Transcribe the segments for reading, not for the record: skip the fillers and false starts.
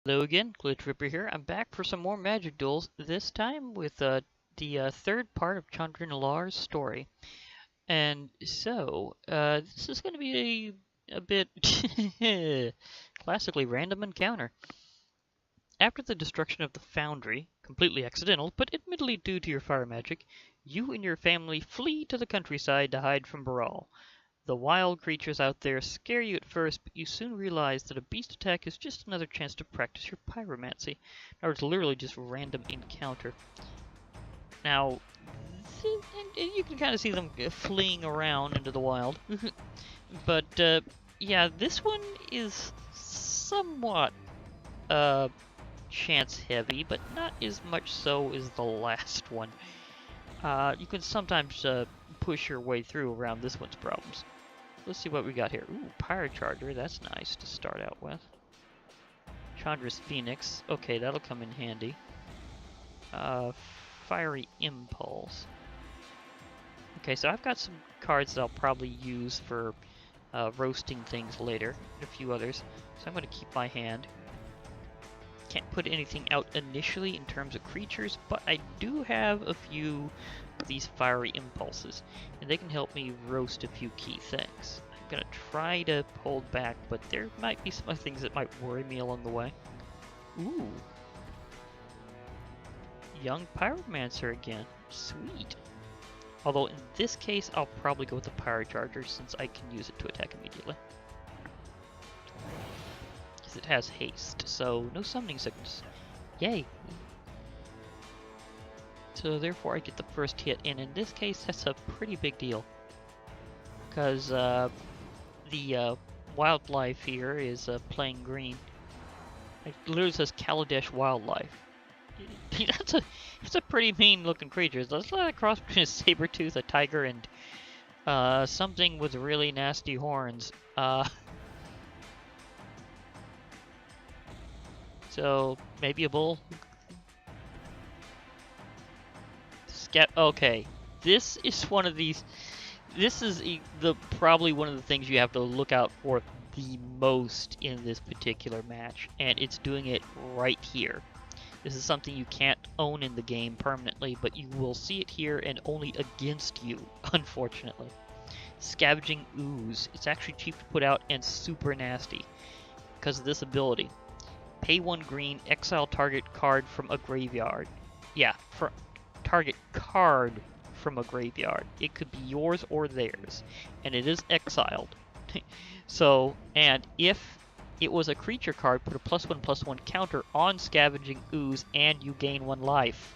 Hello again, Glitch Ripper here. I'm back for some more Magic Duels, this time with the third part of Chandra and Alar's story. And so, this is going to be a bit classically random encounter. After the destruction of the Foundry, completely accidental, but admittedly due to your fire magic, you and your family flee to the countryside to hide from Baral. The wild creatures out there scare you at first, but you soon realize that a beast attack is just another chance to practice your pyromancy. Or it's literally just random encounter. Now, and you can kind of see them fleeing around into the wild. But, yeah, this one is somewhat, chance heavy, but not as much so as the last one. You can sometimes, push your way through around this one's problems. Let's see what we got here. Ooh, Pyro Charger, that's nice to start out with. Chandra's Phoenix, okay, that'll come in handy. Fiery Impulse. Okay, so I've got some cards that I'll probably use for roasting things later, and a few others. So I'm going to keep my hand. Can't put anything out initially in terms of creatures, but I do have a few of these Fiery Impulses, and they can help me roast a few key things. I'm gonna try to hold back, but there might be some other things that might worry me along the way. Ooh. Young Pyromancer again. Sweet. Although in this case, I'll probably go with the Pyro Charger since I can use it to attack immediately. Because it has haste, so no summoning sickness. Yay! So therefore I get the first hit, and in this case that's a pretty big deal. Because the wildlife here is playing green. It literally says Kaladesh Wildlife. That's a pretty mean looking creature. That's like a cross between a saber-tooth, a tiger, and something with really nasty horns. So maybe a bull. Okay, this is one of these. This is probably one of the things you have to look out for the most in this particular match, and it's doing it right here. This is something you can't own in the game permanently, but you will see it here and only against you, unfortunately. Scavenging Ooze. It's actually cheap to put out and super nasty because of this ability. Pay 1 green, exile target card from a graveyard. Yeah, for target card from a graveyard. It could be yours or theirs, and it is exiled. So, and if it was a creature card, put a +1/+1 counter on Scavenging Ooze, and you gain 1 life.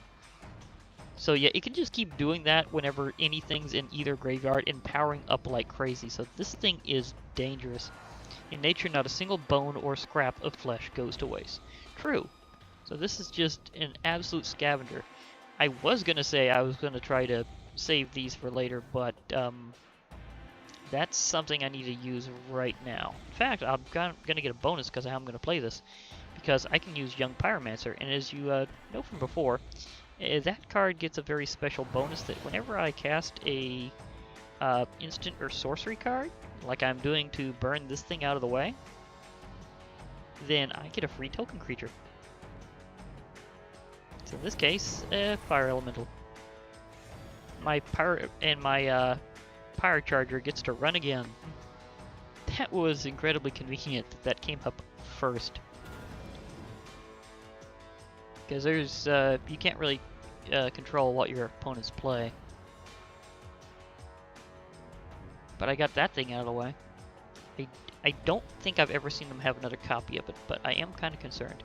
So yeah, it can just keep doing that whenever anything's in either graveyard and powering up like crazy. So this thing is dangerous. In nature, not a single bone or scrap of flesh goes to waste. True. So this is just an absolute scavenger. I was gonna say I was gonna try to save these for later, but that's something I need to use right now. In fact, I'm gonna get a bonus because I'm gonna play this, because I can use Young Pyromancer, and as you know from before, that card gets a very special bonus that whenever I cast a instant or sorcery card, like I'm doing to burn this thing out of the way, then I get a free token creature. So in this case, Fire Elemental. My Pyro Charger gets to run again. That was incredibly convenient that came up first. Because there's, you can't really control what your opponents play. But I got that thing out of the way. I don't think I've ever seen them have another copy of it, but I am kind of concerned.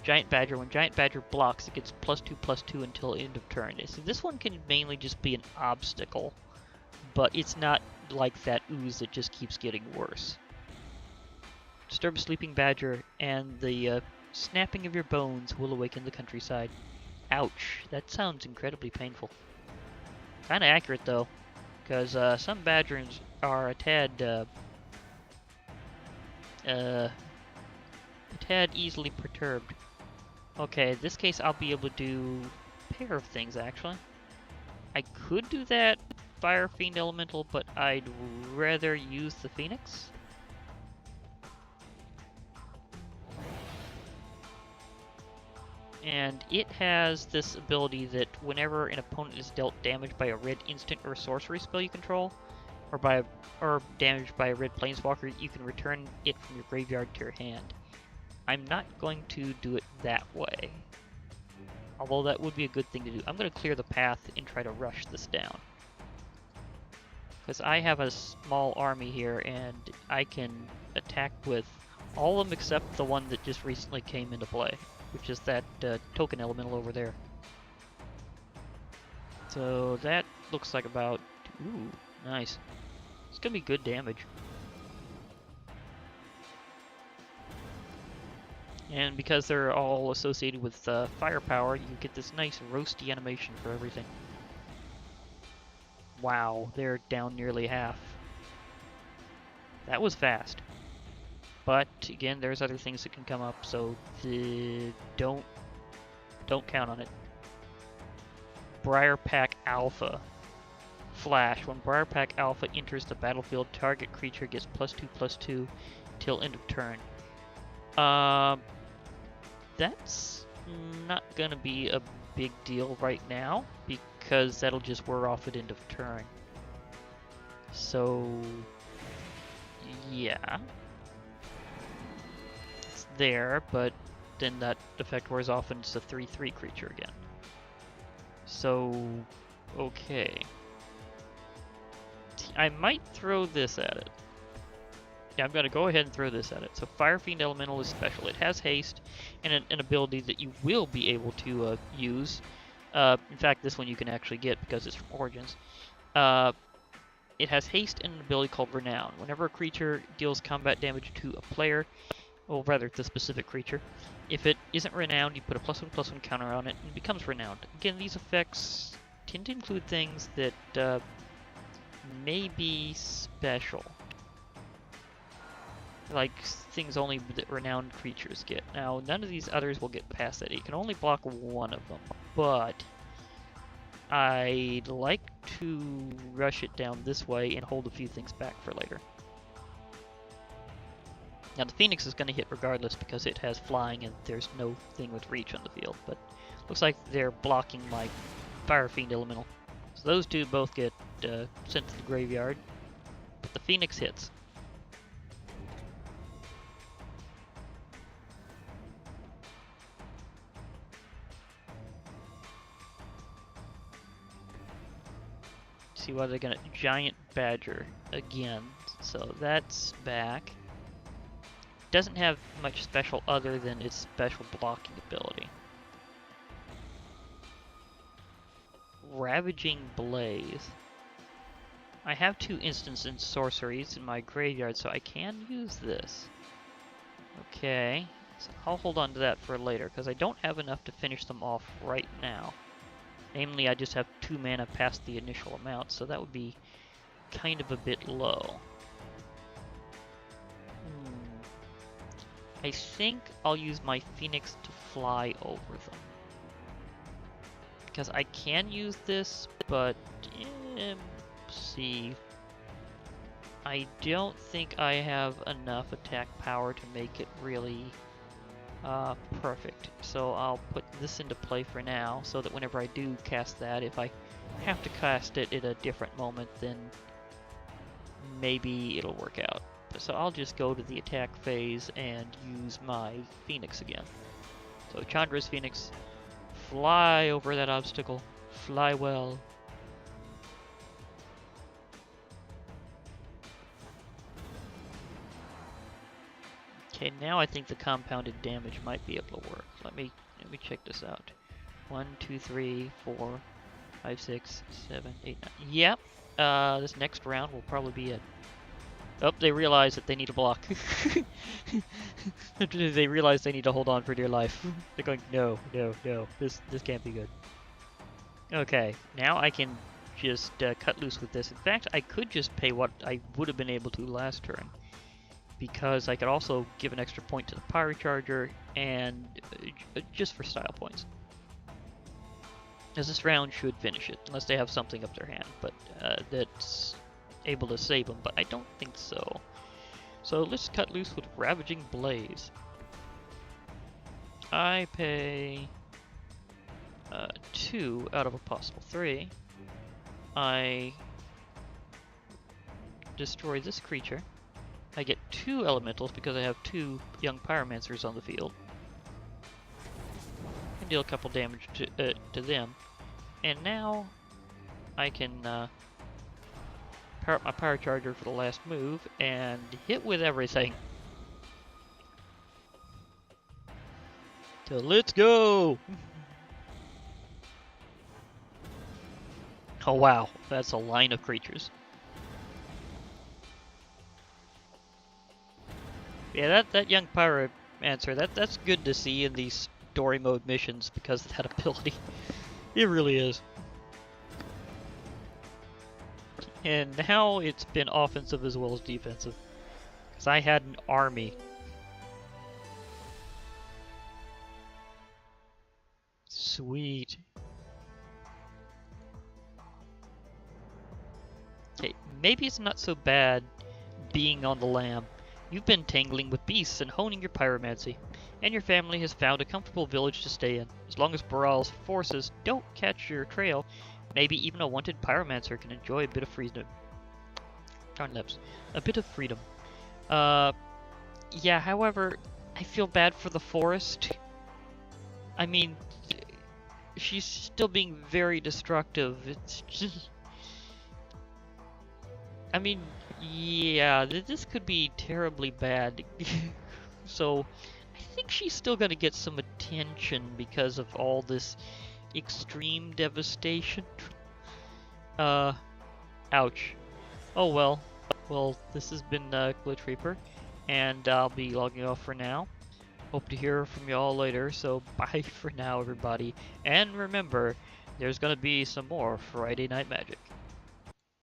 Giant Badger. When Giant Badger blocks, it gets +2/+2 until end of turn. So this one can mainly just be an obstacle, but it's not like that Ooze that just keeps getting worse. Disturb a Sleeping Badger, and the snapping of your bones will awaken the countryside. Ouch, that sounds incredibly painful. Kinda accurate though, because some badgers are a tad easily perturbed. Okay, in this case I'll be able to do a pair of things actually. I could do that Fire Fiend Elemental, but I'd rather use the Phoenix. And it has this ability that whenever an opponent is dealt damage by a red instant or sorcery spell you control, or damaged by a red planeswalker, you can return it from your graveyard to your hand. I'm not going to do it that way, although that would be a good thing to do. I'm going to clear the path and try to rush this down, because I have a small army here and I can attack with all of them except the one that just recently came into play, which is that token elemental over there. So that looks like about... Ooh, nice. It's gonna be good damage. And because they're all associated with firepower, you get this nice roasty animation for everything. Wow, they're down nearly half. That was fast. But again, there's other things that can come up, so don't count on it. Briarpack Alpha. Flash. When Briarpack Alpha enters the battlefield, target creature gets +2/+2 till end of turn. That's not gonna be a big deal right now, because that'll just wear off at end of turn. So, yeah. It's there, but then that effect wears off and it's a 3/3 creature again. So, okay. I might throw this at it. Yeah, I'm going to go ahead and throw this at it. So Firefiend Elemental is special. It has haste and an ability that you will be able to use. In fact, this one you can actually get because it's from Origins. It has haste and an ability called Renown. Whenever a creature deals combat damage to a player, or rather the specific creature, if it isn't renowned, you put a +1/+1 counter on it and it becomes renowned. Again, these effects tend to include things that may be special. Like things only that renowned creatures get. Now, none of these others will get past that. You can only block one of them, but I'd like to rush it down this way and hold a few things back for later. Now the Phoenix is going to hit regardless because it has flying and there's no thing with reach on the field, but looks like they're blocking my Firefiend Elemental. So those two both get sent to the graveyard, but the Phoenix hits. See what they're gonna Giant Badger again, so that's back. Doesn't have much special other than its special blocking ability. Ravaging Blaze. I have 2 instants and sorceries in my graveyard, so I can use this. Okay, so I'll hold on to that for later, because I don't have enough to finish them off right now. Namely, I just have 2 mana past the initial amount, so that would be kind of a bit low. I think I'll use my Phoenix to fly over them. Because I can use this, but see, I don't think I have enough attack power to make it really perfect. So I'll put this into play for now, so that whenever I do cast that, if I have to cast it at a different moment, then maybe it'll work out. So I'll just go to the attack phase and use my Phoenix again. So Chandra's Phoenix, fly over that obstacle, fly well. Okay, now I think the compounded damage might be able to work. Let me check this out. 1, 2, 3, 4, 5, 6, 7, 8, 9. Yep. This next round will probably be it. Oh, they realize that they need to block. They realize they need to hold on for dear life. They're going, no, no, no. This can't be good. Okay, now I can just cut loose with this. In fact, I could just pay what I would have been able to last turn, because I could also give an extra point to the Pyro Charger, and just for style points. As this round should finish it, unless they have something up their hand, but that's able to save them, but I don't think so. So let's cut loose with Ravaging Blaze. I pay 2 out of a possible 3. I destroy this creature. I get 2 elementals because I have 2 young pyromancers on the field. And deal a couple damage to them. And now I can power up my Pyro Charger for the last move and hit with everything. So let's go! Oh wow, that's a line of creatures. Yeah, that young pyromancer, that's good to see in these story mode missions because of that ability. It really is. And now it's been offensive as well as defensive. Because I had an army. Sweet. Okay, maybe it's not so bad being on the lam. You've been tangling with beasts and honing your pyromancy, and your family has found a comfortable village to stay in. As long as Baral's forces don't catch your trail, maybe even a wanted pyromancer can enjoy a bit of freedom. Darn lips. A bit of freedom. Yeah, however, I feel bad for the forest. I mean, she's still being very destructive. It's just... I mean, yeah, this could be terribly bad. So, I think she's still gonna get some attention because of all this extreme devastation. Ouch. Oh well. Well, this has been Glitch Reaper, and I'll be logging off for now. Hope to hear from y'all later, so bye for now, everybody. And remember, there's gonna be some more Friday Night Magic.